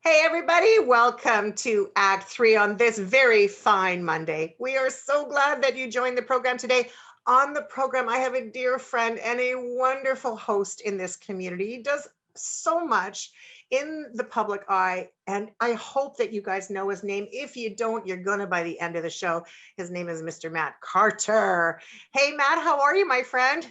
Hey, everybody, welcome to Act 3 on this very fine Monday. We are so glad that you joined the program today. On the program, I have a dear friend and a wonderful host in this community. He does so much in the public eye, and I hope that you guys know his name. If you don't, you're going to by the end of the show. His name is Mr. Matt Carter. Hey, Matt, how are you, my friend?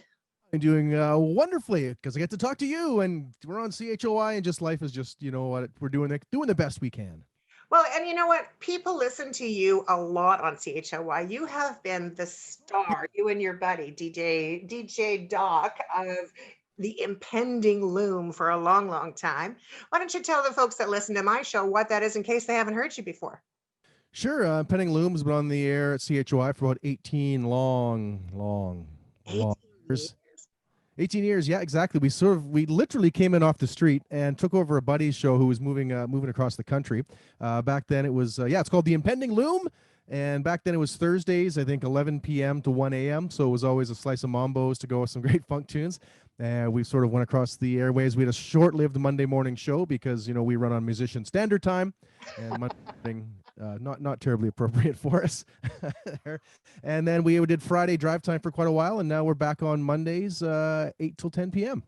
I'm doing wonderfully because I get to talk to you, and we're on CHLY, and just life is just what we're doing the best we can. Well, and you know what? People listen to you a lot on CHLY. You have been the star, you and your buddy, DJ Doc, of the impending loom for a long, long time. Why don't you tell the folks that listen to my show what that is in case they haven't heard you before? Sure, Penning Loom has been on the air at CHY for about 18 long 18 years. years. 18 years, yeah, exactly. We literally came in off the street and took over a buddy's show who was moving across the country. Back then it was it's called the Impending Loom, and back then it was Thursdays, I think 11 p.m. to 1 a.m. So it was always a slice of mambos to go with some great funk tunes. And we sort of went across the airways. We had a short-lived Monday morning show because we run on musician standard time, and Monday morning not terribly appropriate for us. And then we did Friday drive time for quite a while, and now we're back on Mondays, 8 till 10 p.m.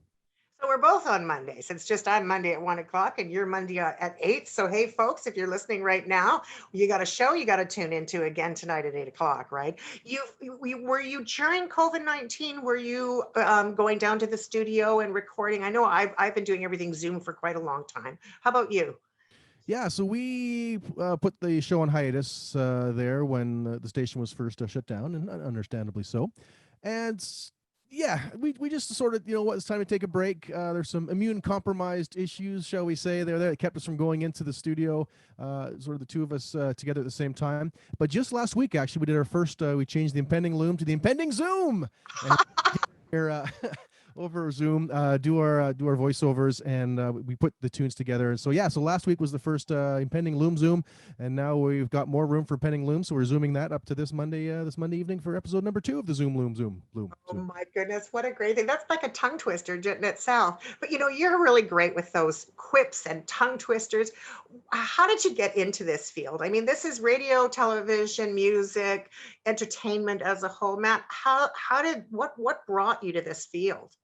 So we're both on Mondays. It's just I'm Monday at 1 o'clock and you're Monday at 8. So, hey, folks, if you're listening right now, you got a show you got to tune into again tonight at 8 o'clock, right? Were you during COVID-19? Were you going down to the studio and recording? I know I've been doing everything Zoom for quite a long time. How about you? Yeah, so we put the show on hiatus there when the station was first shut down, and understandably so. And yeah, we just sort of, what, it's time to take a break. There's some immune compromised issues, shall we say, there that kept us from going into the studio, sort of the two of us together at the same time. But just last week, actually, we did our first, we changed the impending loom to the impending Zoom. And here, over Zoom, do our voiceovers, and we put the tunes together. And so yeah, so last week was the first impending Loom Zoom, and now we've got more room for pending Loom, so we're zooming that up to this Monday evening for episode number 2 of the Zoom Loom Zoom Loom Oh Zoom. my goodness, what a great thing. That's like a tongue twister in itself. But you're really great with those quips and tongue twisters. How did you get into this field? I mean, this is radio, television, music, entertainment as a whole. Matt, what brought you to this field?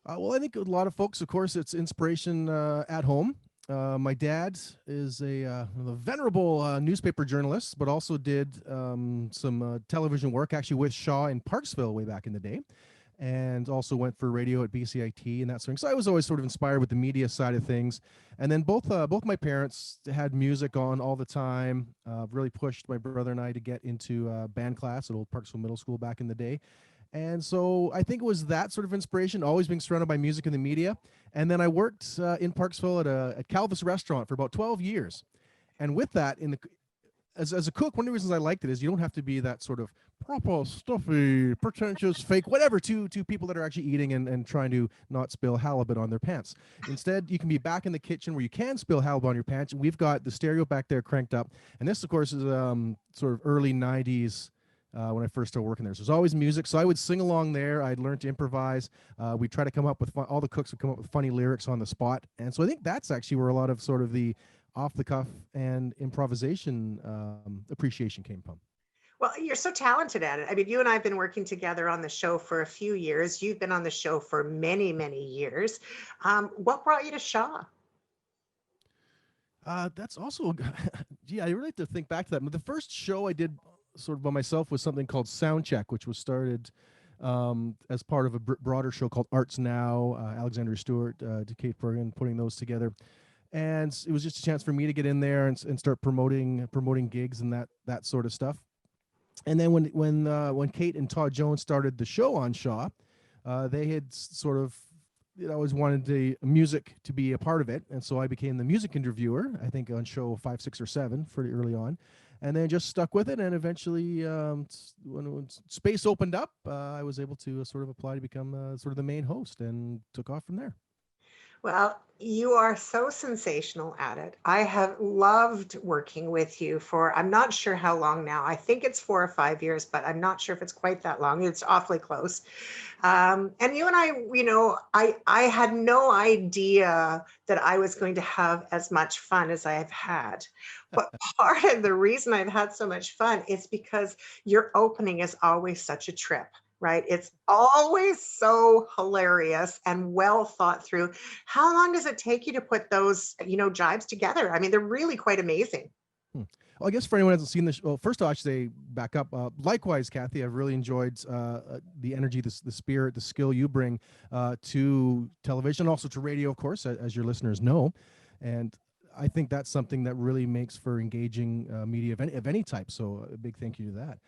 Well, I think a lot of folks, of course, it's inspiration at home. My dad is a venerable newspaper journalist, but also did some television work actually with Shaw in Parksville way back in the day, and also went for radio at BCIT and that sort of thing. So I was always sort of inspired with the media side of things. And then both my parents had music on all the time. Really pushed my brother and I to get into band class at Old Parksville Middle School back in the day. And so I think it was that sort of inspiration, always being surrounded by music and the media. And then I worked in Parksville at Calvis Restaurant for about 12 years. And with that, as a cook, one of the reasons I liked it is you don't have to be that sort of proper, stuffy, pretentious, fake, whatever to people that are actually eating and trying to not spill halibut on their pants. Instead, you can be back in the kitchen where you can spill halibut on your pants. And we've got the stereo back there cranked up. And this, of course, is sort of early 90s when I first started working there. So there's always music. So I would sing along there. I'd learn to improvise. We try to come up with all the cooks would come up with funny lyrics on the spot. And so I think that's actually where a lot of sort of the off the cuff and improvisation appreciation came from. Well, you're so talented at it. I mean, you and I have been working together on the show for a few years. You've been on the show for many, many years. What brought you to Shaw? That's also, gee, I really have to think back to that. But the first show I did sort of by myself was something called Soundcheck, which was started as part of a broader show called Arts Now. Alexander Stewart, Kate Bergen, putting those together, and it was just a chance for me to get in there and start promoting gigs and that sort of stuff. And then when Kate and Todd Jones started the show on Shaw, they had sort of always wanted the music to be a part of it, and so I became the music interviewer. I think on show 5, 6, or 7, pretty early on, and then just stuck with it. And eventually, when space opened up, I was able to sort of apply to become sort of the main host, and took off from there. Well, you are so sensational at it. I have loved working with you for, I'm not sure how long now. I think it's 4 or 5 years, but I'm not sure if it's quite that long. It's awfully close. And you and I, I had no idea that I was going to have as much fun as I have had. But part of the reason I've had so much fun is because your opening is always such a trip. Right? It's always so hilarious and well thought through. How long does it take you to put those, jibes together? I mean, they're really quite amazing. Hmm. Well, I guess for anyone who hasn't seen this, well, first off, I should say back up. Likewise, Kathy, I've really enjoyed the energy, the spirit, the skill you bring to television, also to radio, of course, as your listeners know. And I think that's something that really makes for engaging media of any type. So a big thank you to that.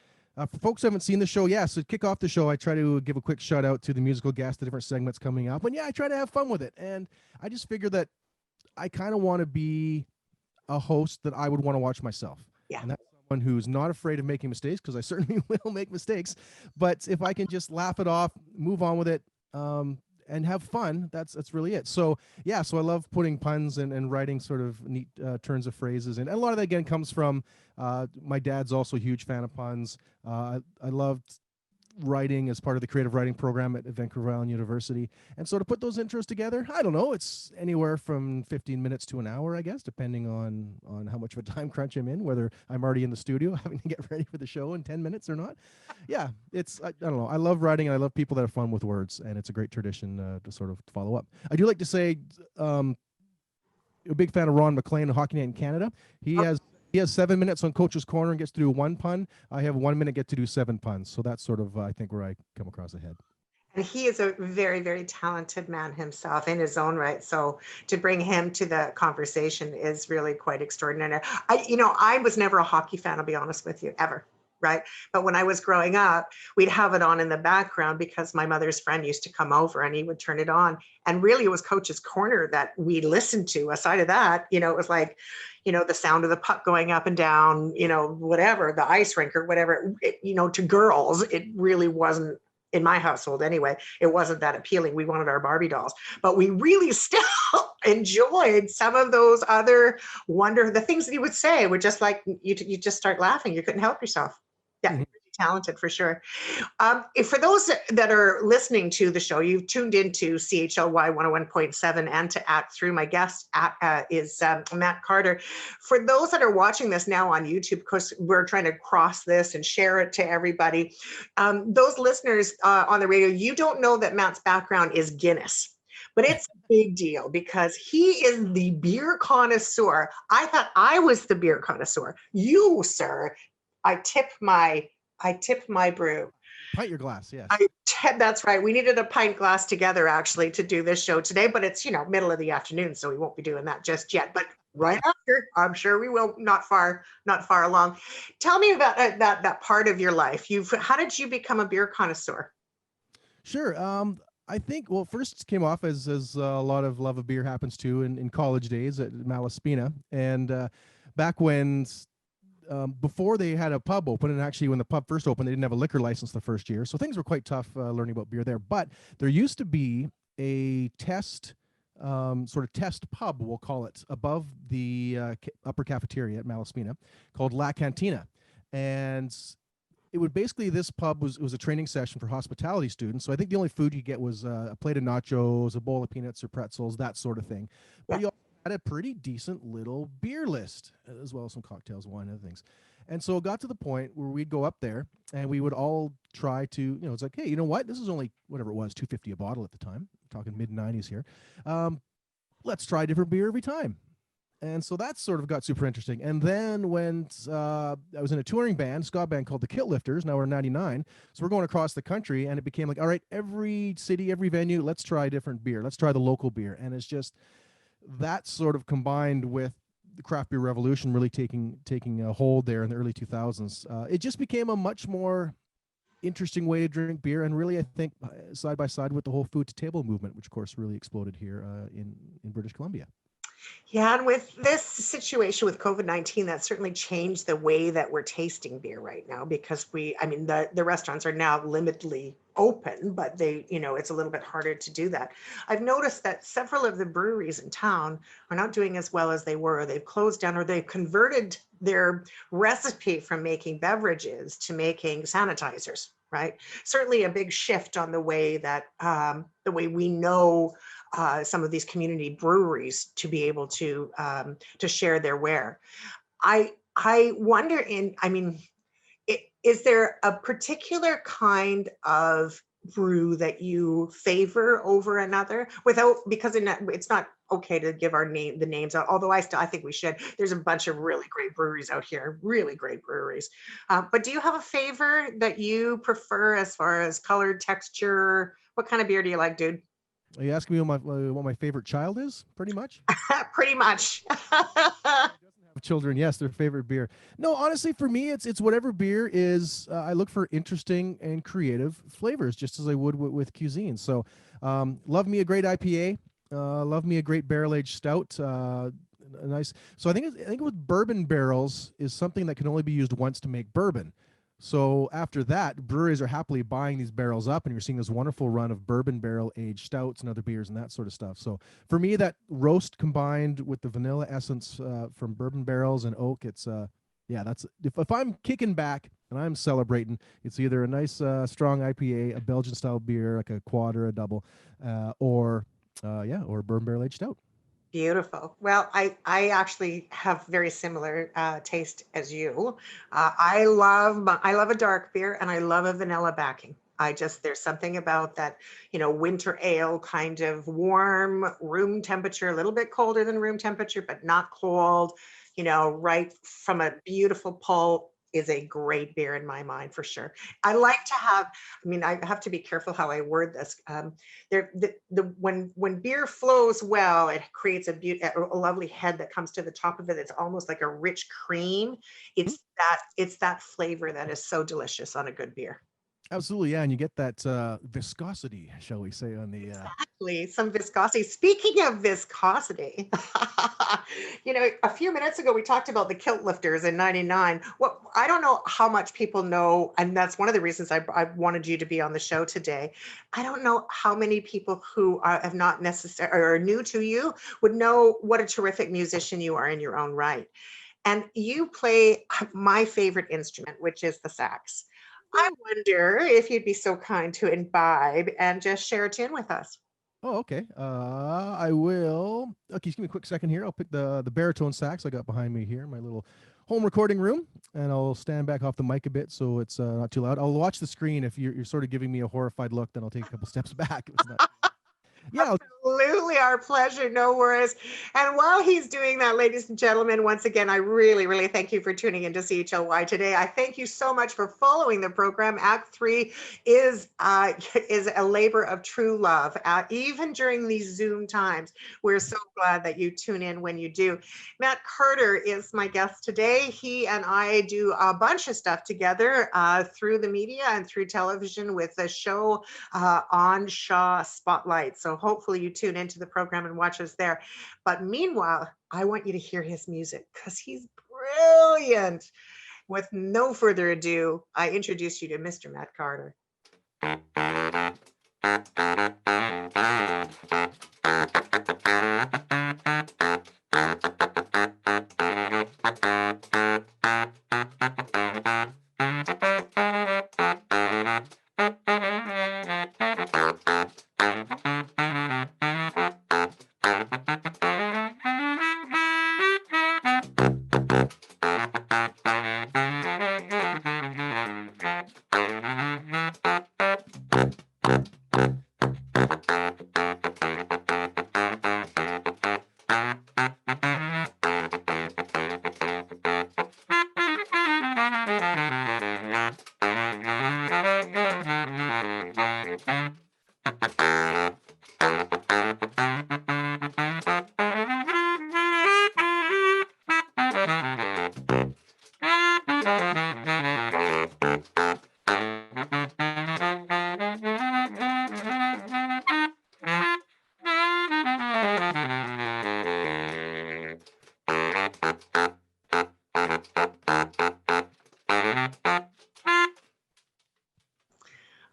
For folks who haven't seen the show, so kick off the show, I try to give a quick shout out to the musical guests, the different segments coming up. And I try to have fun with it. And I just figure that I kind of want to be a host that I would want to watch myself. Yeah. And that's someone who's not afraid of making mistakes, because I certainly will make mistakes. But if I can just laugh it off, move on with it, and have fun, that's really it. So so I love putting puns and writing sort of neat turns of phrases. And a lot of that, again, comes from my dad's also a huge fan of puns. I loved writing as part of the creative writing program at Vancouver Island University. And so to put those intros together, I don't know, it's anywhere from 15 minutes to an hour, I guess, depending on how much of a time crunch I'm in, whether I'm already in the studio having to get ready for the show in 10 minutes or not. It's, I don't know, I love writing and I love people that have fun with words, and it's a great tradition to sort of follow up. I do like to say, a big fan of Ron McLean of Hockey Night in Canada. He has 7 minutes on Coach's Corner and gets to do one pun. I have 1 minute, get to do 7 puns. So that's sort of, I think, where I come across ahead. And he is a very, very talented man himself in his own right. So to bring him to the conversation is really quite extraordinary. I was never a hockey fan, I'll be honest with you, ever. Right. But when I was growing up, we'd have it on in the background because my mother's friend used to come over and he would turn it on. And really it was Coach's Corner that we listened to. Aside of that, it was like, the sound of the puck going up and down, whatever, the ice rink or whatever, to girls, it really wasn't, in my household anyway, it wasn't that appealing. We wanted our Barbie dolls, but we really still enjoyed some of those other the things that he would say were just like, you just start laughing. You couldn't help yourself. Yeah. Mm-hmm. Talented for sure. If for those that are listening to the show, you've tuned into CHLY 101.7 and to Act3. My guest is Matt Carter. For those that are watching this now on YouTube, because we're trying to cross this and share it to everybody, those listeners on the radio, you don't know that Matt's background is Guinness. But it's a big deal because he is the beer connoisseur. I thought I was the beer connoisseur. You, sir, I tip my brew. Pint your glass, yes. That's right. We needed a pint glass together, actually, to do this show today, but it's, middle of the afternoon, so we won't be doing that just yet. But right after, I'm sure we will, not far along. Tell me about that part of your life. How did you become a beer connoisseur? Sure. I think, first came off as a lot of love of beer happens to in college days at Malaspina. And back when... before they had a pub open, and actually when the pub first opened, they didn't have a liquor license the first year. So things were quite tough learning about beer there. But there used to be a test, sort of test pub, we'll call it, above the upper cafeteria at Malaspina called La Cantina. And it would basically, this pub was a training session for hospitality students. So I think the only food you get was a plate of nachos, a bowl of peanuts or pretzels, that sort of thing. But you had a pretty decent little beer list, as well as some cocktails, wine, and other things. And so it got to the point where we'd go up there and we would all try to, it's like, hey, you know what? This is only whatever it was, $2.50 a bottle at the time. I'm talking mid-90s here. Let's try different beer every time. And so that sort of got super interesting. And then when I was in a touring band, ska band called the Kit Lifters, now we're 99. So we're going across the country, and it became like, all right, every city, every venue, let's try different beer. Let's try the local beer. And it's just that sort of combined with the craft beer revolution really taking a hold there in the early 2000s. It just became a much more interesting way to drink beer, and really, I think, side by side with the whole food to table movement, which of course really exploded here in British Columbia. Yeah, and with this situation with COVID-19, that certainly changed the way that we're tasting beer right now because I mean, the restaurants are now limitedly open, but it's a little bit harder to do that. I've noticed that several of the breweries in town are not doing as well as they were. They've closed down or they've converted their recipe from making beverages to making sanitizers, right? Certainly a big shift on the way we know some of these community breweries to be able to share their ware. I wonder I mean, is there a particular kind of brew that you favor over another without because it's not okay to give the names out, although I think we should. There's a bunch of really great breweries out here, really great breweries. But do you have a favor that you prefer as far as color, texture? What kind of beer do you like, dude? Are you asking me what my favorite child is? Pretty much. Pretty much. Children, yes, their favorite beer. No, honestly, for me, it's whatever beer is. I look for interesting and creative flavors, just as I would with cuisine. So, love me a great IPA. Love me a great barrel aged stout. A nice. So I think with bourbon barrels is something that can only be used once to make bourbon. So after that, breweries are happily buying these barrels up, and you're seeing this wonderful run of bourbon barrel aged stouts and other beers and that sort of stuff. So for me, that roast combined with the vanilla essence from bourbon barrels and oak, it's yeah, that's if I'm kicking back and I'm celebrating, it's either a nice strong IPA, a Belgian style beer like a quad or a double, or bourbon barrel aged stout. Beautiful. Well, I actually have very similar taste as you. I love a dark beer and I love a vanilla backing. There's something about that, winter ale kind of warm room temperature, a little bit colder than room temperature, but not cold, right from a beautiful pull is a great beer in my mind for sure. I like to have, I mean, I have to be careful how I word this. When beer flows well, it creates a lovely head that comes to the top of it. It's almost like a rich cream. It's that flavor that is so delicious on a good beer. Absolutely, yeah, and you get that viscosity, shall we say, on the Exactly, some viscosity. Speaking of viscosity, a few minutes ago we talked about the kilt lifters in '99. What I don't know how much people know, and that's one of the reasons I wanted you to be on the show today. I don't know how many people who have not necessarily or are new to you would know what a terrific musician you are in your own right. And you play my favorite instrument, which is the sax. I wonder if you'd be so kind to imbibe and just share a tune with us. Oh, okay. I will. Okay, just give me a quick second here. I'll pick the baritone sax I got behind me here, in my little home recording room, and I'll stand back off the mic a bit so it's not too loud. I'll watch the screen. If you're sort of giving me a horrified look, then I'll take a couple steps back. If it's not. Yeah. Absolutely, our pleasure. No worries. And while he's doing that, ladies and gentlemen, once again, I really, really thank you for tuning into CHLY today. I thank you so much for following the program. Act 3 is is a labor of true love, even during these Zoom times. We're so glad that you tune in when you do. Matt Carter is my guest today. He and I do a bunch of stuff together through the media and through television with the show on Shaw Spotlight. So hopefully you tune into the program and watch us there. But meanwhile, I want you to hear his music because he's brilliant. With no further ado, I introduce you to Mr. Matt Carter.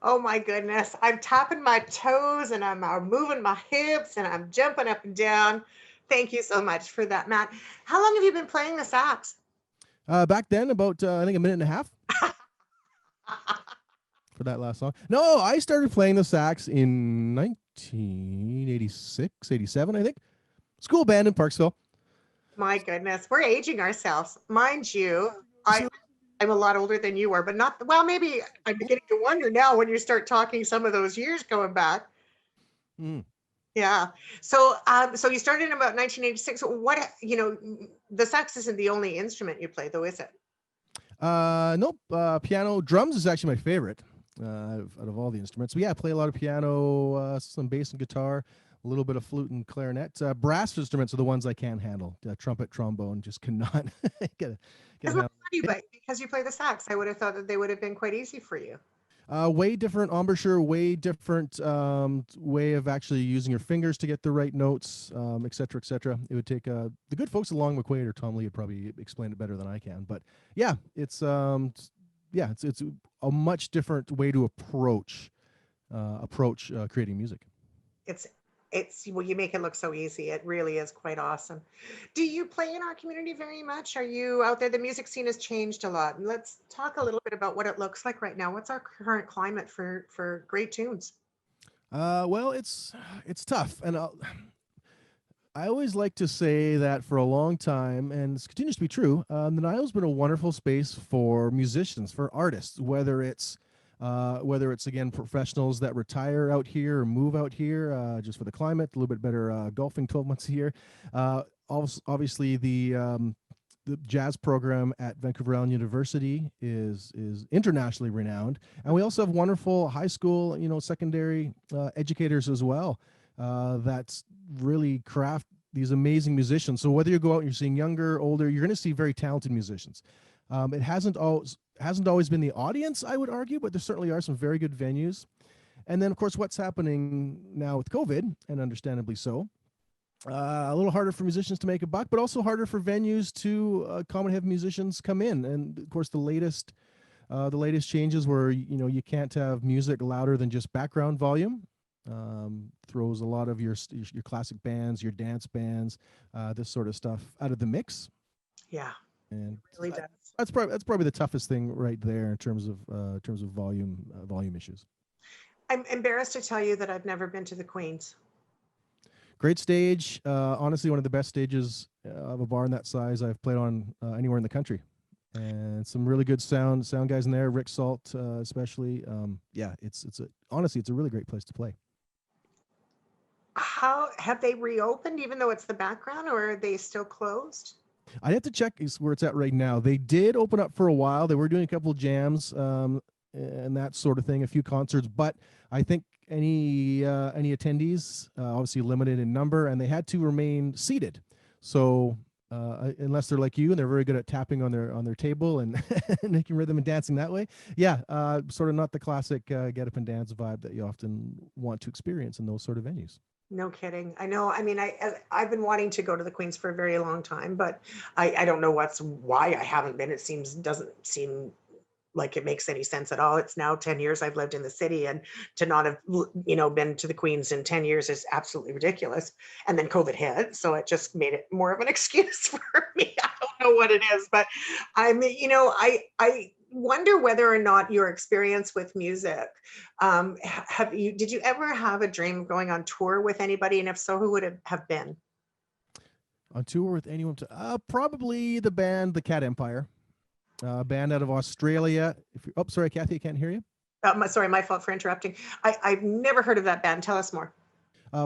Oh my goodness. I'm tapping my toes and I'm moving my hips and I'm jumping up and down. Thank you so much for that, Matt. How long have you been playing the sax? Back then, about I think a minute and a half for that last song. No, I started playing the sax in 1986, 87, I think. School band in Parksville. My goodness, we're aging ourselves. Mind you, So, I'm a lot older than you are, but not, well, maybe I'm beginning to wonder now when you start talking some of those years going back. mm. Yeah. So you started in about 1986. What, the sax isn't the only instrument you play though, is it? Nope. Piano, drums is actually my favorite out of all the instruments. But yeah, I play a lot of piano, some bass and guitar, a little bit of flute and clarinet. Brass instruments are the ones I can't handle. Trumpet, trombone, just cannot get It's not handle. funny, but because you play the sax, I would have thought that they would have been quite easy for you. Way different embouchure, way different way of actually using your fingers to get the right notes, et cetera, et cetera. It would take the good folks along McQuaid or Tom Lee would probably explain it better than I can. But yeah, it's a much different way to approach creating music. It's well, you make it look so easy. It really is quite awesome. Do you play in our community very much? Are you out there? The music scene has changed a lot. And let's talk a little bit about what it looks like right now. What's our current climate for great tunes? Well, it's tough, and I always like to say that for a long time, and this continues to be true, the Nile's been a wonderful space for musicians, for artists, whether it's again professionals that retire out here or move out here just for the climate, a little bit better golfing 12 months a year. Obviously, the jazz program at Vancouver Island University is internationally renowned, and we also have wonderful high school, secondary educators as well that really craft these amazing musicians. So whether you go out and you're seeing younger, older, you're going to see very talented musicians. It hasn't always been the audience, I would argue, but there certainly are some very good venues. And then, of course, what's happening now with COVID, and understandably so, a little harder for musicians to make a buck, but also harder for venues to come and have musicians come in. And of course, the latest changes where you can't have music louder than just background volume. Throws a lot of your classic bands, your dance bands, this sort of stuff out of the mix. Yeah, And it really does. that's probably the toughest thing right there in terms of volume issues. I'm embarrassed to tell you that I've never been to the Queens. Great stage, honestly, one of the best stages of a bar in that size I've played on anywhere in the country, and some really good sound guys in there. Rick Salt, especially. Yeah, honestly, it's a really great place to play. How have they reopened, even though it's the background, or are they still closed? I'd have to check where it's at right now. They did open up for a while. They were doing a couple of jams and that sort of thing, a few concerts, but I think any attendees obviously limited in number, and they had to remain seated. So unless they're like you and they're very good at tapping on their table and making rhythm and dancing that way, yeah, sort of not the classic get up and dance vibe that you often want to experience in those sort of venues. No kidding. I know. I mean, I've been wanting to go to the Queens for a very long time, but I don't know why I haven't been. Doesn't seem like it makes any sense at all. It's now 10 years I've lived in the city, and to not have, been to the Queens in 10 years is absolutely ridiculous. And then COVID hit, so it just made it more of an excuse for me. I don't know what it is, but I wonder whether or not your experience with music, did you ever have a dream of going on tour with anybody? And if so, who would it have been? On tour with anyone? Probably the band, the Cat Empire. Band out of Australia. Sorry, Kathy, I can't hear you. Sorry, my fault for interrupting. I've never heard of that band. Tell us more.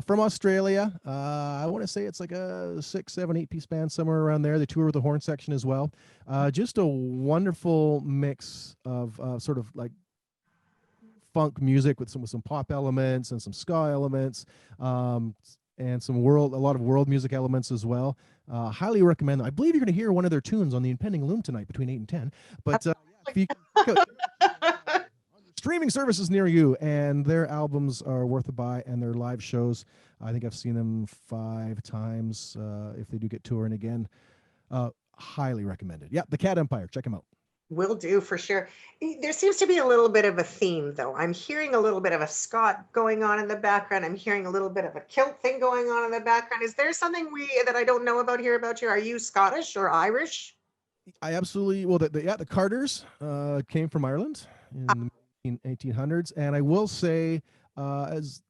From Australia. I want to say it's like a 6, 7, 8-piece band, somewhere around there. They tour with the horn section as well. Just a wonderful mix of sort of like funk music with some pop elements and some ska elements, and a lot of world music elements as well. Highly recommend them. I believe you're going to hear one of their tunes on the impending Loom tonight between 8 and 10. But if you streaming services near you, and their albums are worth a buy, and their live shows, I think I've seen them 5 times if they do get touring again. Highly recommended. Yeah, the Cat Empire. Check them out. Will do for sure. There seems to be a little bit of a theme, though. I'm hearing a little bit of a Scot going on in the background. I'm hearing a little bit of a kilt thing going on in the background. Is there something that I don't know about here about you? Are you Scottish or Irish? I absolutely well. The Carters came from Ireland in the 1800s, and I will say, as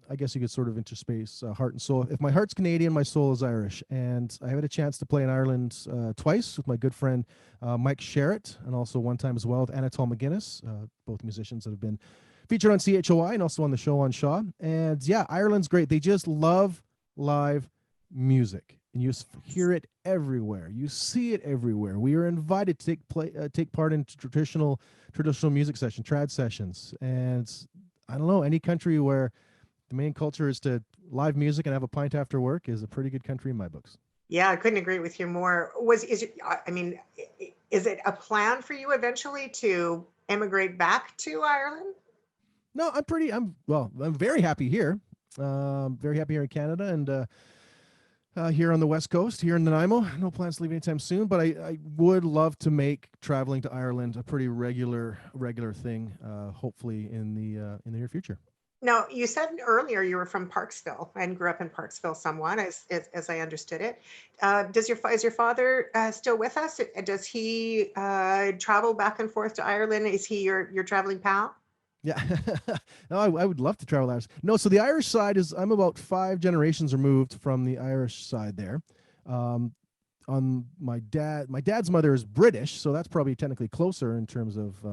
I guess you could sort of interspace heart and soul. If my heart's Canadian, my soul is Irish, and I had a chance to play in Ireland twice with my good friend Mike Sherritt, and also one time as well with Anatole McGuinness, both musicians that have been featured on CHLY and also on the show on Shaw. And yeah, Ireland's great. They just love live music, and you hear it everywhere. You see it everywhere. We are invited to take part in traditional music trad sessions, and I don't know, any country where the main culture is to live music and have a pint after work is a pretty good country in my books. Yeah, I couldn't agree with you more. I mean, is it a plan for you eventually to emigrate back to Ireland? No, I'm very happy here. Very happy here in Canada, and here on the West Coast, here in Nanaimo. No plans to leave anytime soon, but I would love to make traveling to Ireland a pretty regular thing. Hopefully in the near future. Now, you said earlier you were from Parksville and grew up in Parksville somewhat, as I understood it. Is your father still with us? Does he travel back and forth to Ireland? Is he your traveling pal? Yeah, no, I would love to travel Irish. No, so the Irish side is I'm about 5 generations removed from the Irish side there. On my dad's mother is British, so that's probably technically closer in terms of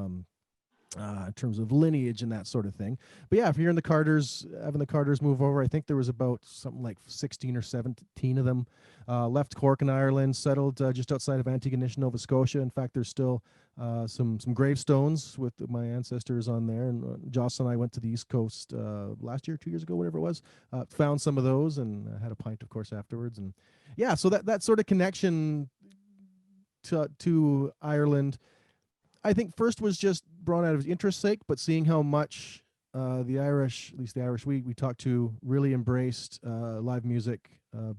lineage and that sort of thing. But yeah, if you're in the Carters, having the Carters move over, I think there was about something like 16 or 17 of them left Cork in Ireland, settled just outside of Antigonish, Nova Scotia. In fact, there's still some gravestones with my ancestors on there. And Joss and I went to the East Coast last year, 2 years ago, whatever it was. Found some of those and had a pint, of course, afterwards. And yeah, so that sort of connection to Ireland, I think first was just brought out of interest sake, but seeing how much the Irish, at least the Irish we talked to, really embraced live music,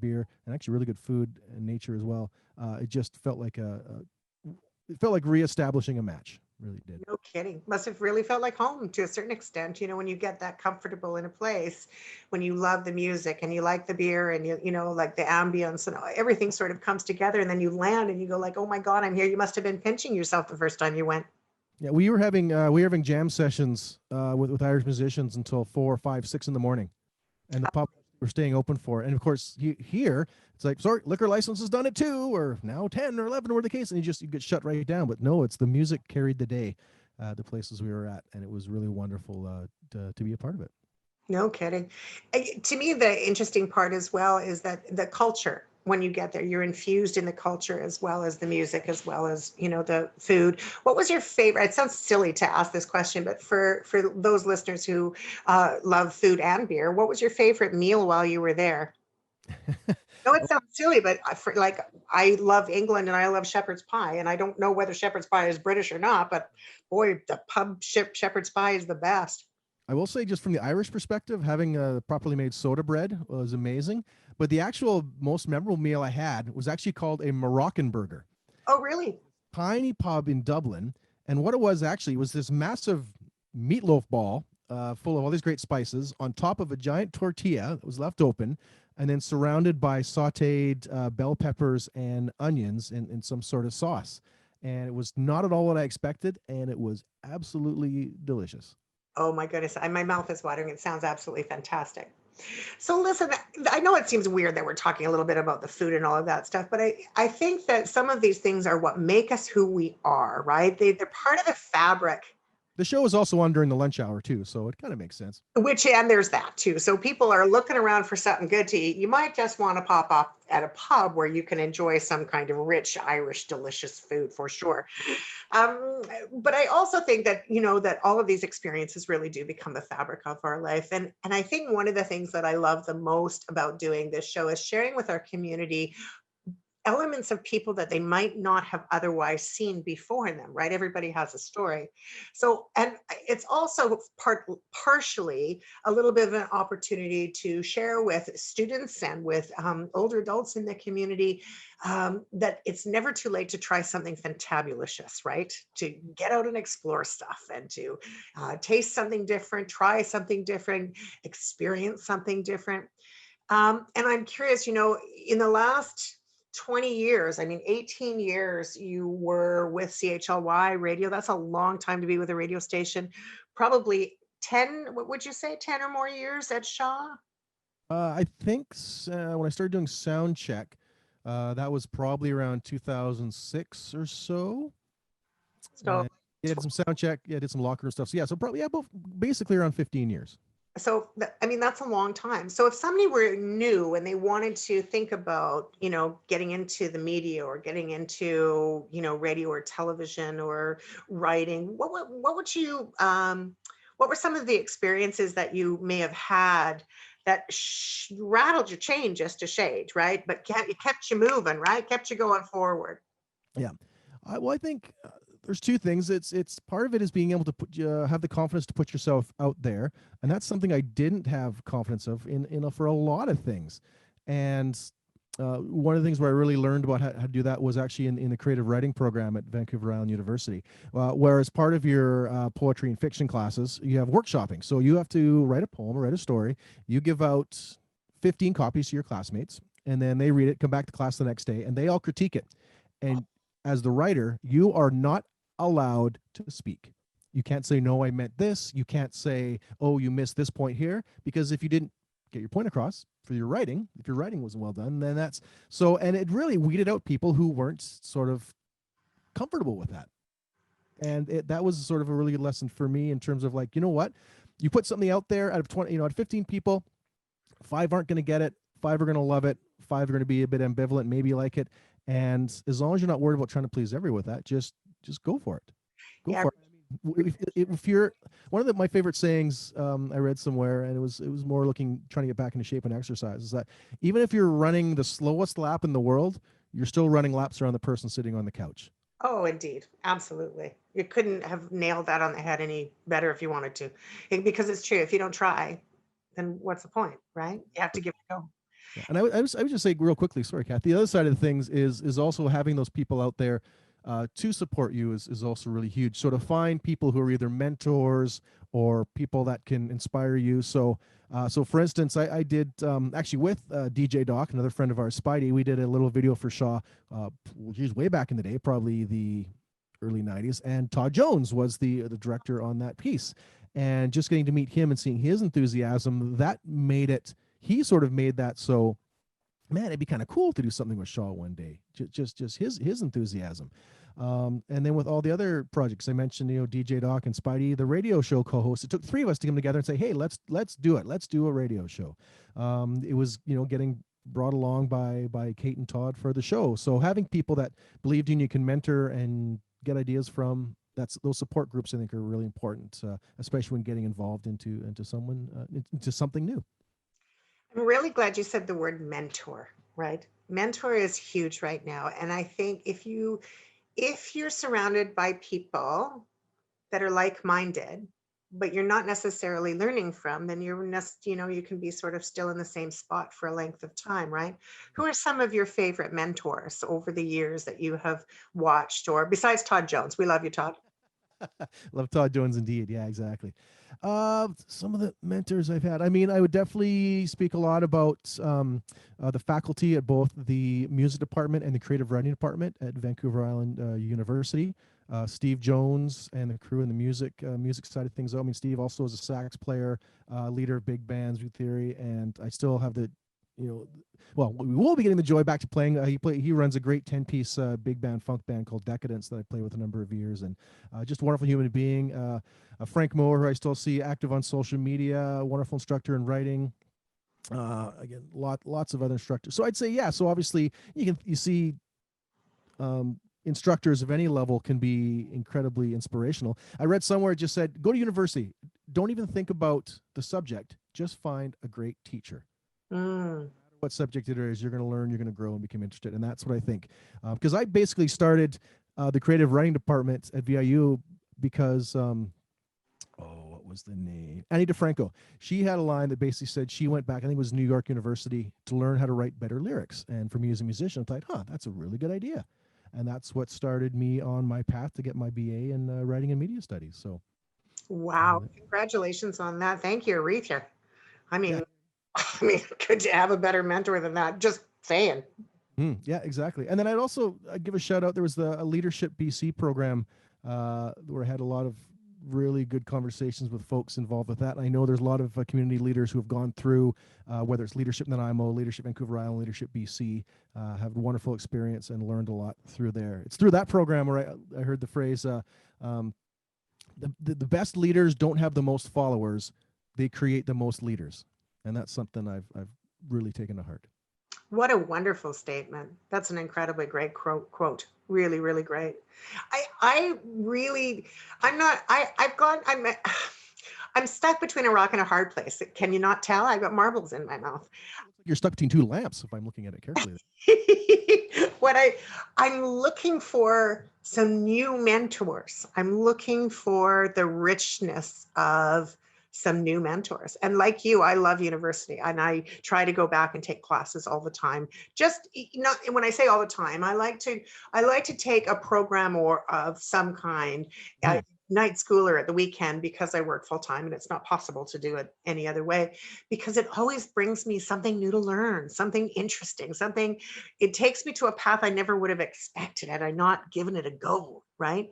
beer, and actually really good food and nature as well. It just felt like it felt like reestablishing a match. Really did. No kidding. Must have really felt like home to a certain extent. When you get that comfortable in a place, when you love the music and you like the beer and like the ambience and everything sort of comes together, and then you land and you go like, oh my God, I'm here. You must have been pinching yourself the first time you went. Yeah, we were having jam sessions with Irish musicians until 4, 5, 6 in the morning, and the pub were staying open for it. And of course, here it's like, sorry, liquor license is done at 2, or now 10 or 11, or the case, and you get shut right down. But no, it's the music carried the day, the places we were at, and it was really wonderful to be a part of it. No kidding. To me, the interesting part as well is that the culture, when you get there, you're infused in the culture as well as the music, as well as, the food. What was your favorite? It sounds silly to ask this question, but for those listeners who love food and beer, what was your favorite meal while you were there? No, it sounds silly, but I love England and I love shepherd's pie, and I don't know whether shepherd's pie is British or not, but boy, the pub shepherd's pie is the best. I will say, just from the Irish perspective, having a properly made soda bread was amazing. But the actual most memorable meal I had was actually called a Moroccan burger. Oh, really? Tiny pub in Dublin. And what it was actually was this massive meatloaf ball full of all these great spices on top of a giant tortilla that was left open, and then surrounded by sauteed bell peppers and onions in some sort of sauce. And it was not at all what I expected, and it was absolutely delicious. Oh my goodness, my mouth is watering. It sounds absolutely fantastic. So listen, I know it seems weird that we're talking a little bit about the food and all of that stuff, but I think that some of these things are what make us who we are, right? They're part of the fabric. The show is also on during the lunch hour too, so it kind of makes sense. And there's that too. So people are looking around for something good to eat. You might just want to pop up at a pub where you can enjoy some kind of rich Irish delicious food for sure. But I also think that that all of these experiences really do become the fabric of our life. And I think one of the things that I love the most about doing this show is sharing with our community elements of people that they might not have otherwise seen before them, right? Everybody has a story. So, and it's also partially a little bit of an opportunity to share with students and with older adults in the community that it's never too late to try something fantabulous, right? To get out and explore stuff and to taste something different, try something different, experience something different. And I'm curious, in the last 20 years, I mean, 18 years, you were with CHLY radio. That's a long time to be with a radio station. Probably 10, what would you say, 10 or more years at Shaw? I think when I started doing sound check, that was probably around 2006 or so. So, And yeah, did some sound check. Yeah, did some locker room stuff. So yeah, so probably both basically around 15 years. I mean, that's a long time. So if somebody were new and they wanted to think about, getting into the media or getting into, radio or television or writing, what were some of the experiences that you may have had that rattled your chain just a shade, right? But it kept you moving, right? Kept you going forward. Yeah. Well, I think there's two things. It's part of it is being able to have the confidence to put yourself out there, and that's something I didn't have confidence of in for a lot of things. And one of the things where I really learned about how to do that was actually in the creative writing program at Vancouver Island University, where as part of your poetry and fiction classes, you have workshopping. So you have to write a poem or write a story. You give out 15 copies to your classmates, and then they read it, come back to class the next day, and they all critique it. And as the writer, you are not allowed to speak. You can't say, no, I meant this. You can't say, oh, you missed this point here, because if you didn't get your point across for your writing, if your writing wasn't well done, then that's so. And it really weeded out people who weren't sort of comfortable with that. And that was sort of a really good lesson for me in terms of like, you know what? You put something out there out of 20, out of 15 people, 5 aren't going to get it, 5 are going to love it, 5 are going to be a bit ambivalent, maybe like it. And as long as you're not worried about trying to please everyone with that, just go for it. Go Yeah. for it. If you're one of my favorite sayings I read somewhere, and it was more trying to get back into shape and exercise, is that even if you're running the slowest lap in the world, you're still running laps around the person sitting on the couch. Oh, indeed. Absolutely. You couldn't have nailed that on the head any better if you wanted to. Because it's true. If you don't try, then what's the point, right? You have to give it a go. Yeah, and I was just say real quickly, sorry, Kath. The other side of the things is also having those people out there to support you is also really huge. So to find people who are either mentors or people that can inspire you. So for instance, I did actually with DJ Doc, another friend of ours, Spidey. We did a little video for Shaw, way back in the day, probably the early '90s, and Todd Jones was the director on that piece. And just getting to meet him and seeing his enthusiasm, that made it. He sort of made that so, man, it'd be kind of cool to do something with Shaw one day. Just his enthusiasm. And then with all the other projects I mentioned, DJ Doc and Spidey, the radio show co-host, it took 3 of us to come together and say, hey, let's do it. Let's do a radio show. It was, getting brought along by Kate and Todd for the show. So having people that believed in you can mentor and get ideas from, those support groups I think are really important, especially when getting involved into something new. I'm really glad you said the word mentor, right? Mentor is huge right now. And I think if you're surrounded by people that are like-minded, but you're not necessarily learning from, then you can be sort of still in the same spot for a length of time, right? Who are some of your favorite mentors over the years that you have watched, or besides Todd Jones? We love you, Todd. Love Todd Jones indeed. Yeah, exactly. Some of the mentors I've had. I mean, I would definitely speak a lot about the faculty at both the music department and the creative writing department at Vancouver Island University. Steve Jones and the crew in the music side of things. I mean, Steve also is a sax player, leader of big bands, View Theory, and I still have the well, we will be getting the joy back to playing. He runs a great 10-piece big band funk band called Decadence that I play with a number of years, and just a wonderful human being. Frank Moore, who I still see active on social media, wonderful instructor in writing. Again, lots of other instructors. So I'd say, yeah. So obviously you see instructors of any level can be incredibly inspirational. I read somewhere it just said, go to university. Don't even think about the subject. Just find a great teacher. Mm. what subject it is, you're going to learn, you're going to grow and become interested. And that's what I think. Because I basically started the creative writing department at VIU because, what was the name? Annie DeFranco. She had a line that basically said she went back, I think it was New York University, to learn how to write better lyrics. And for me as a musician, I thought, that's a really good idea. And that's what started me on my path to get my BA in writing and media studies. So, Wow. Congratulations on that. Thank you, Aretha. I yeah. mean, could you have a better mentor than that? Just saying. Yeah, exactly. And then I'd give a shout out. There was a Leadership BC program where I had a lot of really good conversations with folks involved with that. And I know there's a lot of community leaders who have gone through, whether it's Leadership Nanaimo, Leadership Vancouver Island, Leadership BC, have a wonderful experience and learned a lot through there. It's through that program where I heard the phrase, the best leaders don't have the most followers, they create the most leaders. And that's something I've really taken to heart. What a wonderful statement. That's an incredibly great quote. Really, really great. I really, I'm not, I've gone, I'm stuck between a rock and a hard place. Can you not tell? I've got marbles in my mouth. You're stuck between two lamps if I'm looking at it carefully. What I'm looking for some new mentors. I'm looking for the richness of some new mentors. And like you, I love university and I try to go back and take classes all the time. Just not when I say all the time, I like to take a program or of some kind. Night school or at the weekend because I work full time and it's not possible to do it any other way, because it always brings me something new to learn, something interesting, it takes me to a path I never would have expected had I not given it a go, right?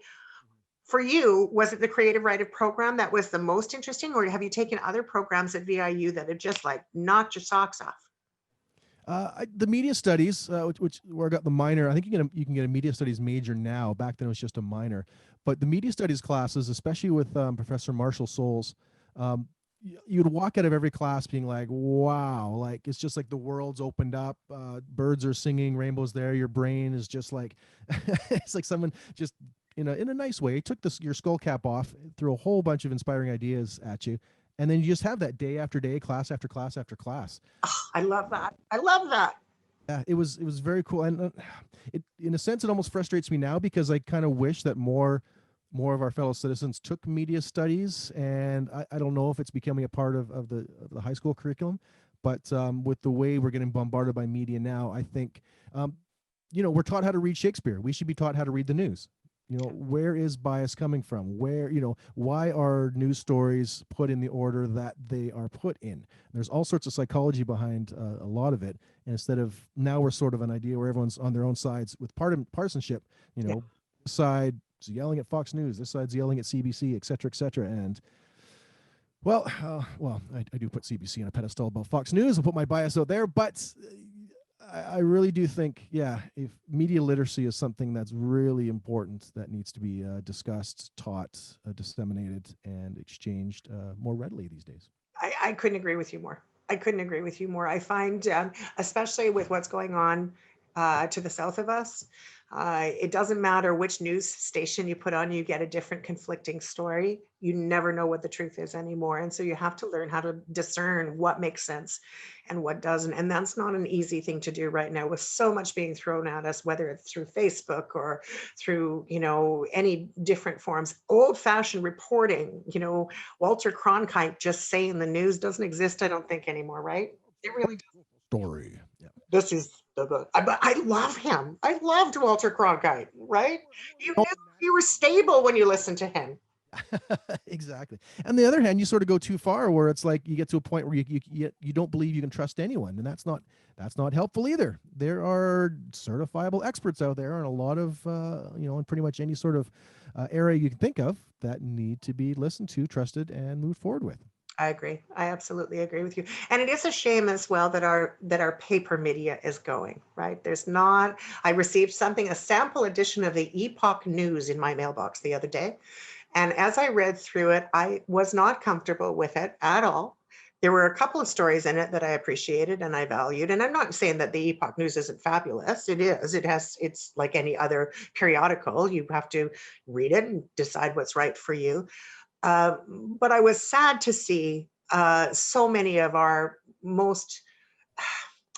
For you, was it the creative writing program that was the most interesting, or have you taken other programs at VIU that have just like knocked your socks off? The media studies, which where I got the minor, I think you can get a media studies major now. Back then it was just a minor, but the media studies classes, especially with Professor Marshall Souls, you'd walk out of every class being like, "Wow!" Like it's just like the world's opened up. Birds are singing, rainbows there. Your brain is just like it's like someone just in a nice way took your skull cap off, threw a whole bunch of inspiring ideas at you, and then you just have that day after day, class after class after class. Oh, I love that. I love that. Yeah, it was very cool, and it in a sense it almost frustrates me now because I kind of wish that more of our fellow citizens took media studies, and I don't know if it's becoming a part of the high school curriculum, but with the way we're getting bombarded by media now, I think we're taught how to read Shakespeare. We should be taught how to read the news. Where is bias coming from? Why are news stories put in the order that they are put in? There's all sorts of psychology behind a lot of it. And instead of now we're sort of an idea where everyone's on their own sides with partisanship, this side's yelling at Fox News, this side's yelling at CBC, et cetera, et cetera. And I do put CBC on a pedestal above Fox News. I'll put my bias out there, but I really do think, if media literacy is something that's really important that needs to be discussed, taught, disseminated, and exchanged more readily these days. I couldn't agree with you more. I find, especially with what's going on to the south of us, it doesn't matter which news station you put on, you get a different conflicting story. You never know what the truth is anymore. And so you have to learn how to discern what makes sense and what doesn't. And that's not an easy thing to do right now with so much being thrown at us, whether it's through Facebook or through, any different forms. Old-fashioned reporting, Walter Cronkite just saying the news doesn't exist, I don't think, anymore, right? It really doesn't. Story. Yeah. This is I love him. I loved Walter Cronkite, right? You knew you were stable when you listened to him. Exactly. On the other hand, you sort of go too far where it's like you get to a point where you don't believe you can trust anyone, and that's not helpful either. There are certifiable experts out there, and a lot of in pretty much any sort of area you can think of that need to be listened to, trusted, and moved forward with. I agree. I absolutely agree with you. And it is a shame as well that our paper media is going, right? I received a sample edition of the Epoch News in my mailbox the other day. And as I read through it, I was not comfortable with it at all. There were a couple of stories in it that I appreciated and I valued. And I'm not saying that the Epoch News isn't fabulous. It is. It's like any other periodical. You have to read it and decide what's right for you. But I was sad to see so many of our most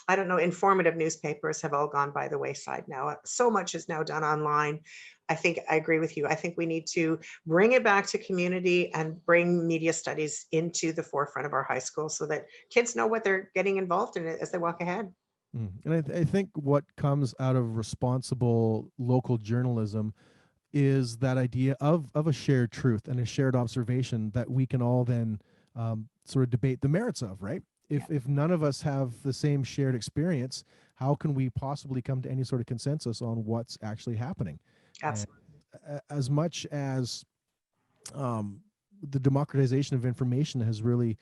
I don't know, informative newspapers have all gone by the wayside now. So much is now done online. I think I agree with you. I think we need to bring it back to community and bring media studies into the forefront of our high schools so that kids know what they're getting involved in as they walk ahead. And I think what comes out of responsible local journalism is that idea of a shared truth and a shared observation that we can all then sort of debate the merits of, right? Yeah, If none of us have the same shared experience, how can we possibly come to any sort of consensus on what's actually happening? And absolutely. as much as um, the democratization of information has really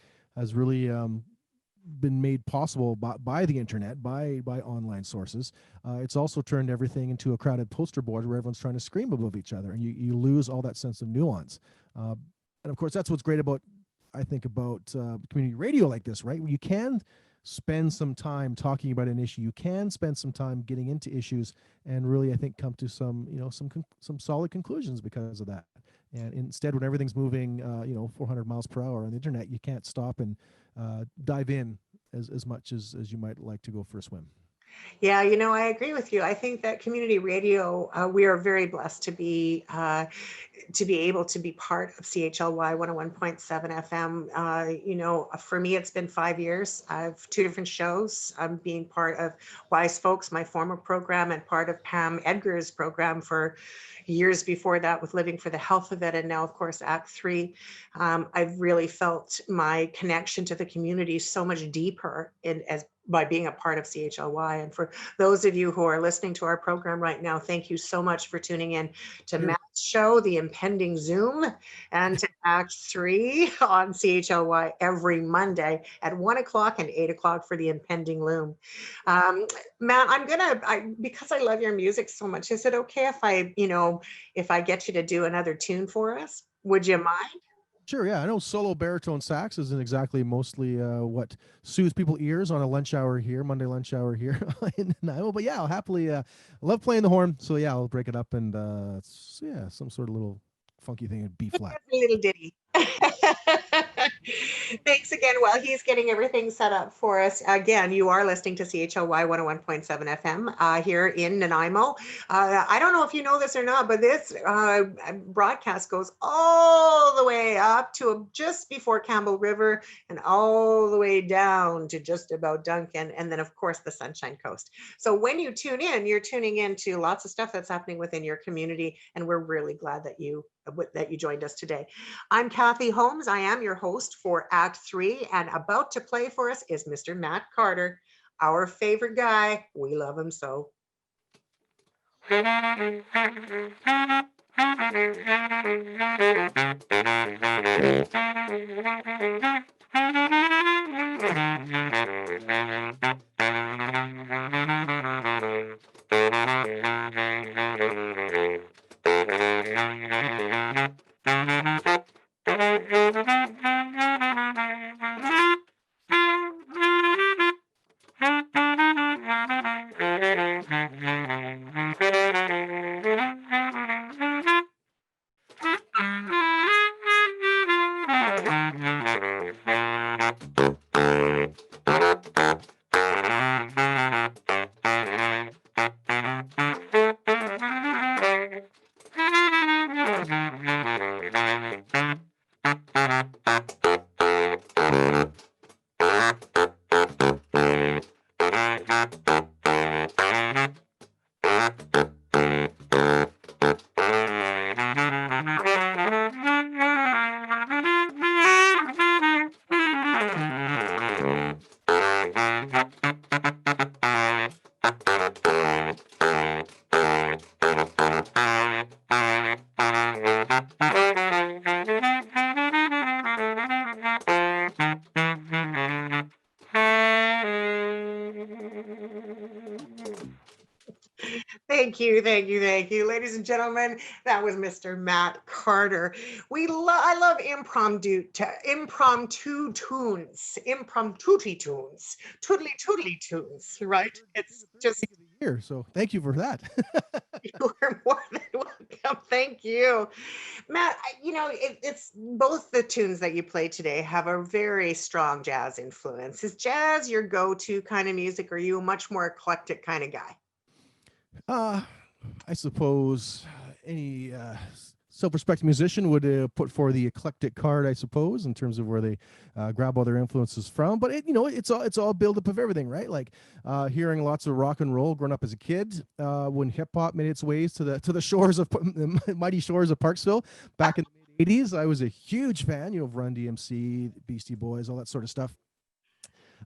been made possible by the internet, by online sources. It's also turned everything into a crowded poster board where everyone's trying to scream above each other, and you lose all that sense of nuance. Uh, and of course, that's what's great about, I think, about community radio like this, right? You can spend some time talking about an issue. You can spend some time getting into issues, and really, I think, come to some some solid conclusions because of that. And instead, when everything's moving 400 miles per hour on the internet, you can't stop and dive in as much as you might like to go for a swim. Yeah, I agree with you. I think that community radio, we are very blessed to be able to be part of CHLY 101.7 FM. For me, it's been 5 years. I have two different shows. I'm being part of Wise Folks, my former program, and part of Pam Edgar's program for years before that with Living for the Health of It, and now, of course, Act3. I've really felt my connection to the community so much deeper as by being a part of CHLY. And for those of you who are listening to our program right now, thank you so much for tuning in to Cheers. Matt's show, The Impending Zoom, and to Act3 on CHLY every Monday at 1 o'clock and 8 o'clock for The Impending Loom. Um, Matt, because I love your music so much, is it okay if I get you to do another tune for us? Would you mind? Sure, yeah. I know solo baritone sax isn't exactly mostly what soothes people's ears on a lunch hour here, Monday lunch hour here in Nanaimo. But yeah, I'll happily. I love playing the horn, so yeah, I'll break it up and some sort of little funky thing in B flat. A little ditty. Thanks again. While he's getting everything set up for us, again, you are listening to CHLY 101.7 FM here in Nanaimo. I don't know if you know this or not, but this broadcast goes all the way up to just before Campbell River and all the way down to just about Duncan, and then, of course, the Sunshine Coast. So when you tune in, you're tuning into lots of stuff that's happening within your community, and we're really glad that you joined us today. I'm Kathy Holmes. I am your host for Act3, and about to play for us is Mr. Matt Carter, our favorite guy. We love him so. Thank you, thank you, thank you. Ladies and gentlemen, that was Mr. Matt Carter. I love impromptu tunes, impromptu tunes, toodly tunes, right? It's just Of the year, so thank you for that. you are more than welcome. Thank you. Matt, it's both the tunes that you play today have a very strong jazz influence. Is jazz your go-to kind of music, or are you a much more eclectic kind of guy? Uh, I suppose any self-respecting musician would put for the eclectic card, I suppose, in terms of where they grab all their influences from. But it's all buildup of everything, right? Like hearing lots of rock and roll growing up as a kid, when hip hop made its ways to the shores of the mighty shores of Parksville back in the '80s. I was a huge fan, of Run DMC, Beastie Boys, all that sort of stuff.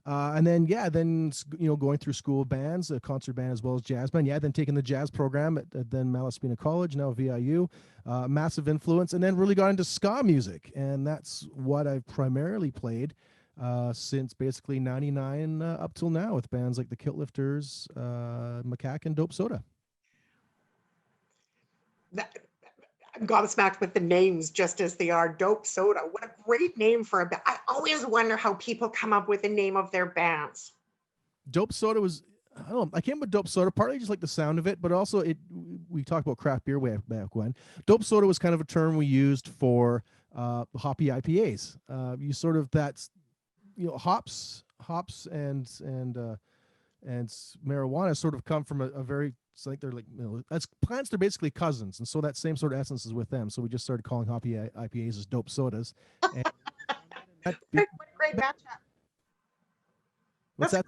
And then going through school bands, a concert band as well as jazz band. Yeah, then taking the jazz program at then Malaspina College, now VIU, massive influence, and then really got into ska music, and that's what I've primarily played since basically '99 up till now with bands like the Kiltlifters, Macaque, and Dope Soda. That, I'm gobsmacked with the names just as they are. Dope Soda. What a great name for a band. I always wonder how people come up with the name of their bands. Dope Soda was, I don't know, I came with Dope Soda partly just like the sound of it, but also we talked about craft beer way back when. Dope Soda was kind of a term we used for hoppy IPAs. You sort of that's hops and marijuana sort of come from a very, it's like they're like, as plants, they're basically cousins, and so that same sort of essence is with them. So we just started calling hoppy IPAs as dope sodas. And that, What a great matchup. what's that?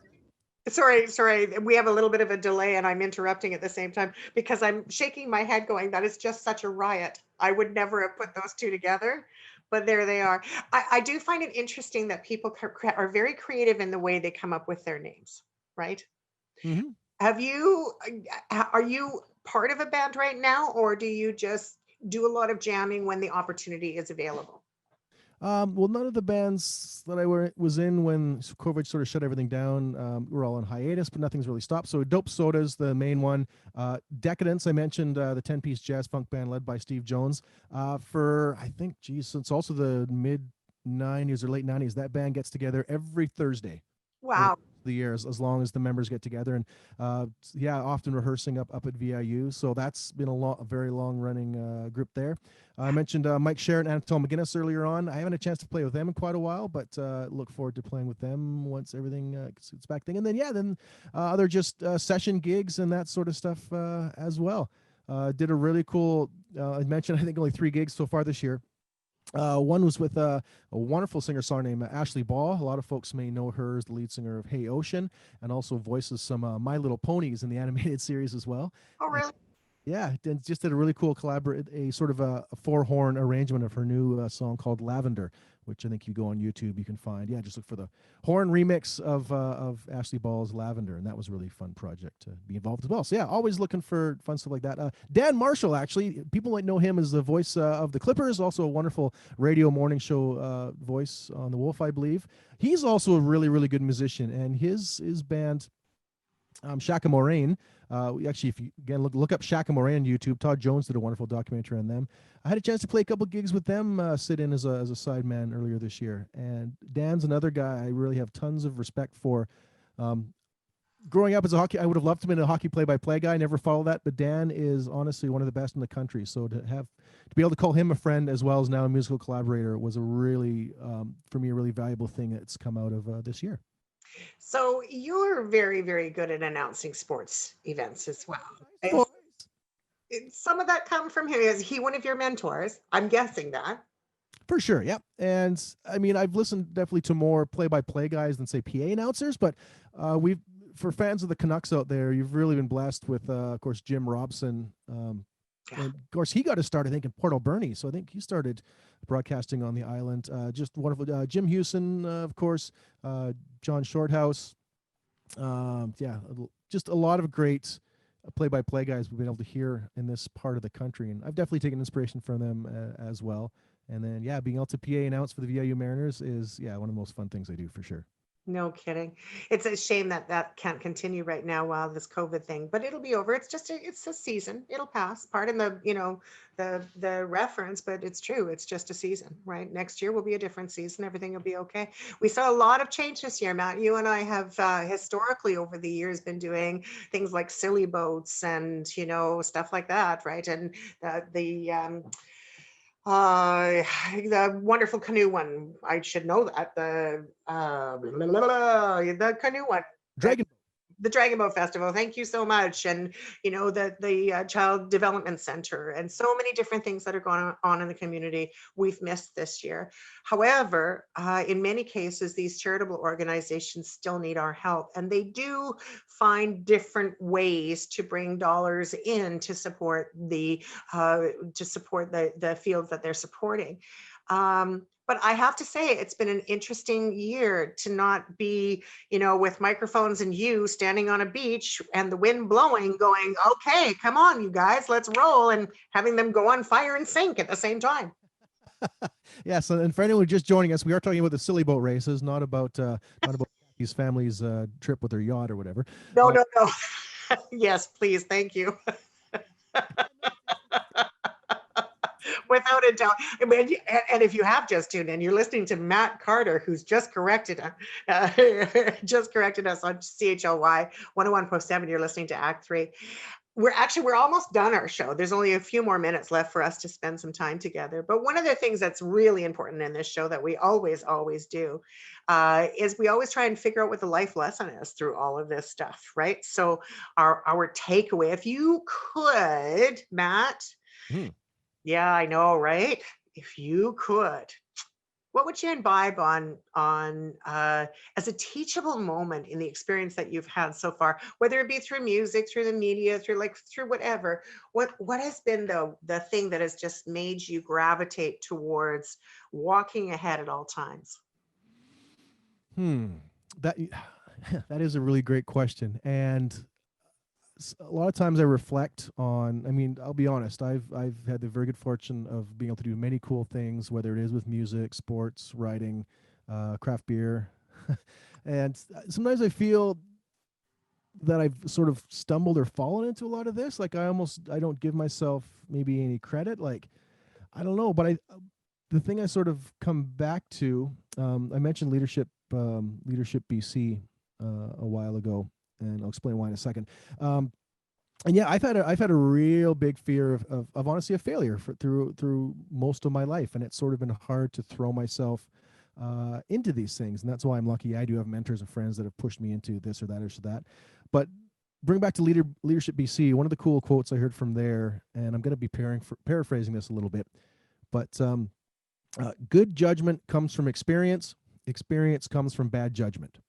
Sorry. We have a little bit of a delay and I'm interrupting at the same time because I'm shaking my head going, that is just such a riot. I would never have put those two together, but there they are. I do find it interesting that people are very creative in the way they come up with their names, right? Mm-hmm. Are you part of a band right now, or do you just do a lot of jamming when the opportunity is available? Well, none of the bands that was in when COVID sort of shut everything down, were all on hiatus, but nothing's really stopped. So Dope Soda's the main one. Decadence, I mentioned, the 10-piece jazz funk band led by Steve Jones. For, I think, since also the mid '90s or late '90s, that band gets together every Thursday. Wow. The years, as long as the members get together, and often rehearsing up at VIU. So that's been a very long running group there. I mentioned Mike Sherritt and Anatole McGuinness earlier on. I haven't had a chance to play with them in quite a while, but look forward to playing with them once everything gets back thing. And then other just session gigs and that sort of stuff as well. Did a really cool. I mentioned I think only 3 gigs so far this year. One was with a wonderful singer-songwriter named Ashley Ball. A lot of folks may know her as the lead singer of Hey Ocean, and also voices some My Little Ponies in the animated series as well. Oh, really? Yeah, and just did a really cool a sort of a 4-horn arrangement of her new song called Lavender, which I think if you go on YouTube you can find. Yeah, just look for the horn remix of Ashley Ball's Lavender, and that was a really fun project to be involved as well. So yeah, always looking for fun stuff like that. Dan Marshall, actually, people might know him as the voice of the Clippers, also a wonderful radio morning show voice on the Wolf, I believe. He's also a really, really good musician, and his band, Shaka Moraine. Actually, if you again look up Shaka Moraine on YouTube, Todd Jones did a wonderful documentary on them. I had a chance to play a couple gigs with them, sit in as a sideman earlier this year. And Dan's another guy I really have tons of respect for. Growing up as a hockey, I would have loved to have been a hockey play-by-play guy. Never followed that, but Dan is honestly one of the best in the country. So to be able to call him a friend as well as now a musical collaborator was a really, for me, a really valuable thing that's come out of this year. So you're very, very good at announcing sports events as well. Some of that come from him. Is he one of your mentors? I'm guessing that. For sure, yeah. And I mean, I've listened definitely to more play-by-play guys than say PA announcers, but for fans of the Canucks out there, you've really been blessed with, of course, Jim Robson. And of course, he got his start, I think, in Port Alberni. So I think he started broadcasting on the island. Just wonderful. Jim Hewson, of course, John Shorthouse. Just a lot of great play-by-play guys we've been able to hear in this part of the country. And I've definitely taken inspiration from them as well. And then, being able to PA announce for the VIU Mariners is, one of the most fun things I do for sure. No kidding. It's a shame that can't continue right now while this COVID thing, but it'll be over. It's a season. It'll pass. Pardon the reference, but it's true. It's just a season, right? Next year will be a different season. Everything will be okay. We saw a lot of change this year, Matt. You and I have historically over the years been doing things like silly boats and stuff like that, right? And The wonderful canoe one. I should know that. The canoe one. Dragon. The Dragon Boat Festival. Thank you so much. And, you know, the Child Development Center and so many different things that are going on in the community we've missed this year. However, in many cases, these charitable organizations still need our help, and they do find different ways to bring dollars in to support the fields that they're supporting. But I have to say, it's been an interesting year to not be, you know, with microphones and you standing on a beach and the wind blowing, going, okay, come on, you guys, let's roll, and having them go on fire and sink at the same time. Yes, and for anyone just joining us, we are talking about the silly boat races, not about these families' trip with their yacht or whatever. No, no, no. Yes, please, thank you. Without a doubt. I mean, and if you have just tuned in, you're listening to Matt Carter, who's just corrected just corrected us on CHLY 101.7. You're listening to Act 3. We're almost done our show. There's only a few more minutes left for us to spend some time together. But one of the things that's really important in this show that we always do is we always try and figure out what the life lesson is through all of this stuff, right? So our takeaway, if you could, Matt. Yeah, I know, right? If you could, what would you imbibe on as a teachable moment in the experience that you've had so far, whether it be through music, through the media, through whatever? What has been the thing that has just made you gravitate towards walking ahead at all times? That that is a really great question, and a lot of times I reflect on. I mean, I'll be honest. I've had the very good fortune of being able to do many cool things, whether it is with music, sports, writing, craft beer, and sometimes I feel that I've sort of stumbled or fallen into a lot of this. Like I don't give myself maybe any credit. Like I don't know, but the thing I sort of come back to. I mentioned leadership BC a while ago, and I'll explain why in a second. And yeah, I've had a real big fear of honestly a failure through most of my life, and it's sort of been hard to throw myself into these things, and that's why I'm lucky. I do have mentors and friends that have pushed me into this or that or that. But bring back to leadership BC. One of the cool quotes I heard from there, and I'm going to be paraphrasing this a little bit, but good judgment comes from experience. Experience comes from bad judgment.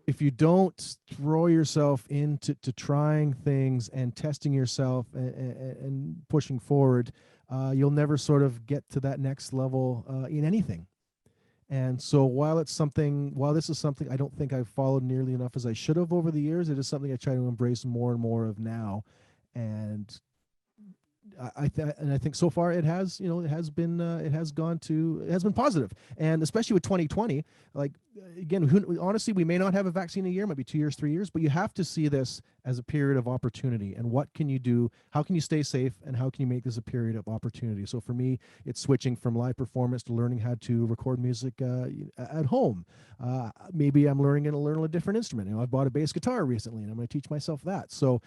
If you don't throw yourself into trying things and testing yourself and pushing forward, you'll never sort of get to that next level in anything. And so while this is something I don't think I've followed nearly enough as I should have over the years, it is something I try to embrace more and more of now. And I think so far it has been positive, and especially with 2020. Like again, honestly, we may not have a vaccine a year, maybe 2 years, 3 years, but you have to see this as a period of opportunity. And what can you do? How can you stay safe? And how can you make this a period of opportunity? So for me, it's switching from live performance to learning how to record music at home. Maybe I'm learning to learn a different instrument. I bought a bass guitar recently, and I'm going to teach myself that. So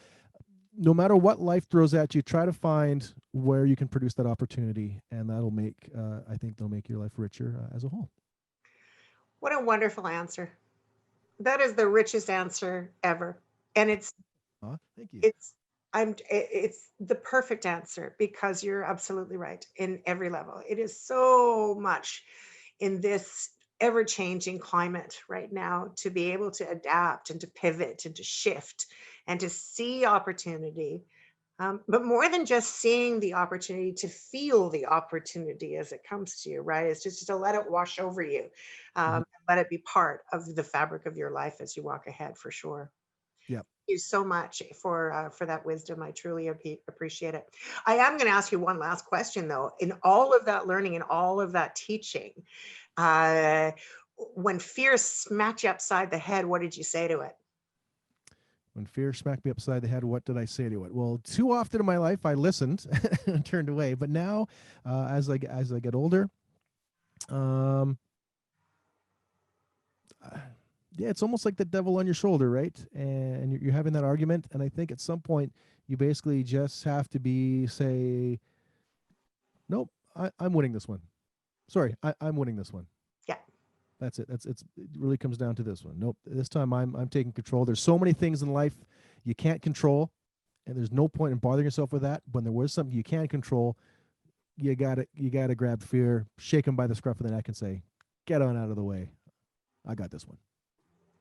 no matter what life throws at you, try to find where you can produce that opportunity, and that'll make, I think they'll make your life richer as a whole. What a wonderful answer. That is the richest answer ever. And thank you. It's the perfect answer, because you're absolutely right in every level. It is so much in this ever-changing climate right now to be able to adapt and to pivot and to shift and to see opportunity. But more than just seeing the opportunity, to feel the opportunity as it comes to you, right? It's just to let it wash over you, let it be part of the fabric of your life as you walk ahead, for sure. Yeah. Thank you so much for that wisdom. I truly appreciate it. I am going to ask you one last question, though. In all of that learning and all of that teaching, when fear smacked you upside the head, what did you say to it? When fear smacked me upside the head, what did I say to it? Well, too often in my life, I listened and turned away. But now, as I get older, yeah, it's almost like the devil on your shoulder, right? And you're having that argument, and I think at some point you basically just have to say, nope, I'm winning this one. Sorry, I'm winning this one. Yeah. That's it. It really comes down to this one. Nope, this time I'm taking control. There's so many things in life you can't control, and there's no point in bothering yourself with that. When there was something you can control, you gotta grab fear, shake him by the scruff of the neck, and say, "Get on out of the way. I got this one."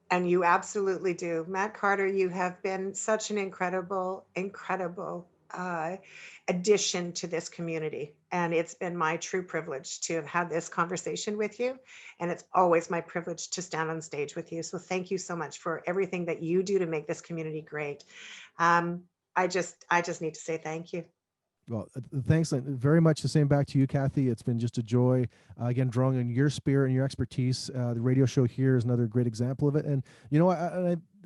And you absolutely do. Matt Carter, you have been such an incredible addition to this community. And it's been my true privilege to have had this conversation with you. And it's always my privilege to stand on stage with you. So thank you so much for everything that you do to make this community great. I just need to say thank you. Well, thanks very much. The same back to you, Kathy. It's been just a joy. Again, drawing on your spirit and your expertise. The radio show here is another great example of it. And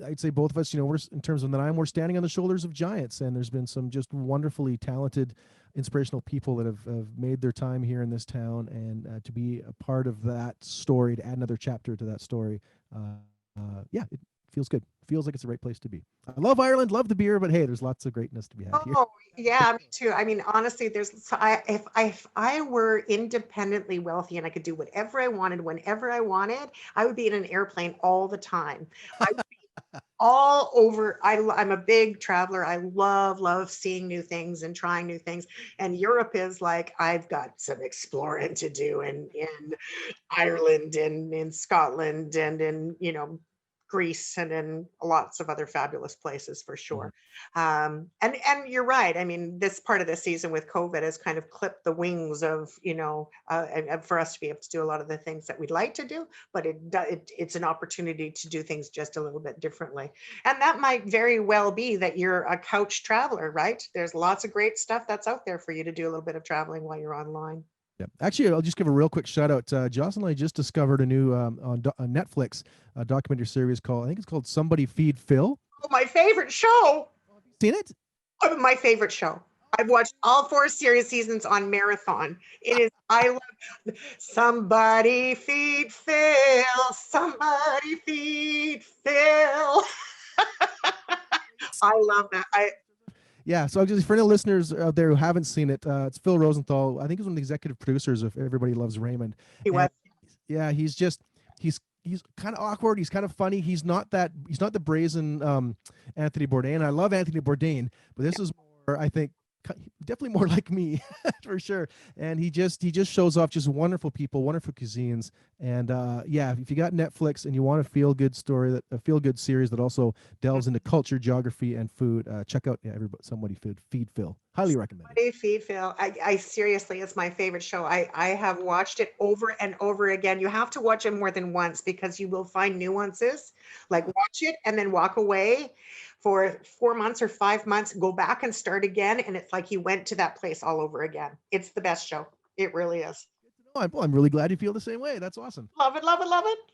I'd say both of us, we're in terms of the nine, we're standing on the shoulders of giants. And there's been some just wonderfully talented, inspirational people that have made their time here in this town. And to be a part of that story, to add another chapter to that story, it feels good. Feels like it's the right place to be. I love Ireland, love the beer, but hey, there's lots of greatness to be had here. Oh, yeah, me too. I mean, honestly, if I were independently wealthy and I could do whatever I wanted, whenever I wanted, I would be in an airplane all the time. I would be all over. I'm a big traveler. I love seeing new things and trying new things. And Europe is like, I've got some exploring to do in Ireland and in Scotland and in, Greece and in lots of other fabulous places for sure. And you're right. I mean, this part of the season with COVID has kind of clipped the wings of, and for us to be able to do a lot of the things that we'd like to do, but it's an opportunity to do things just a little bit differently. And that might very well be that you're a couch traveler, right? There's lots of great stuff that's out there for you to do a little bit of traveling while you're online. Yeah. Actually, I'll just give a real quick shout out. Jocelyn and I just discovered a new on Netflix documentary series I think it's called Somebody Feed Phil. Oh, my favorite show. Seen it? Oh, my favorite show. I've watched all 4 seasons on marathon. I love Somebody Feed Phil. Somebody Feed Phil. I love that. Yeah, so just for any listeners out there who haven't seen it, it's Phil Rosenthal. I think he's one of the executive producers of Everybody Loves Raymond. He was. Yeah, he's kind of awkward. He's kind of funny. He's not the brazen Anthony Bourdain. I love Anthony Bourdain, but this is more, I think, definitely more like me for sure. And he just shows off just wonderful people, wonderful cuisines. And if you got Netflix and you want a feel good series that also delves into culture, geography, and food, check out Somebody Feed Phil. Highly recommend it. Somebody Feed Phil. I seriously, it's my favorite show. I have watched it over and over again. You have to watch it more than once because you will find nuances. Like watch it and then walk away for 4 months or 5 months, go back and start again. And it's like you went to that place all over again. It's the best show. It really is. I'm really glad you feel the same way. That's awesome. Love it.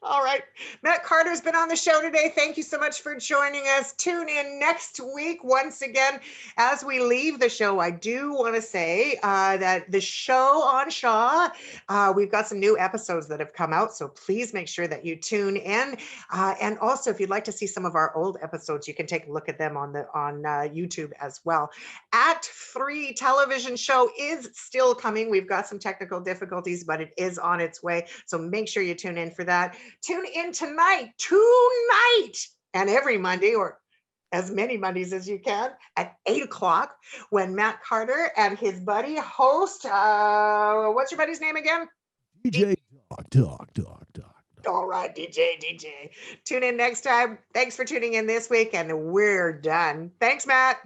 All right. Matt Carter's been on the show today. Thank you so much for joining us. Tune in next week. Once again, as we leave the show, I do want to say that the show on Shaw, we've got some new episodes that have come out. So please make sure that you tune in. And also, if you'd like to see some of our old episodes, you can take a look at them on YouTube as well. Act3 television show is still coming. We've got some technical difficulties, but it is on its way. So make sure you tune in for that. Tune in tonight, and every Monday, or as many Mondays as you can, at 8 o'clock, when Matt Carter and his buddy host, what's your buddy's name again? DJ Dog. All right, DJ. Tune in next time. Thanks for tuning in this week, and we're done. Thanks, Matt.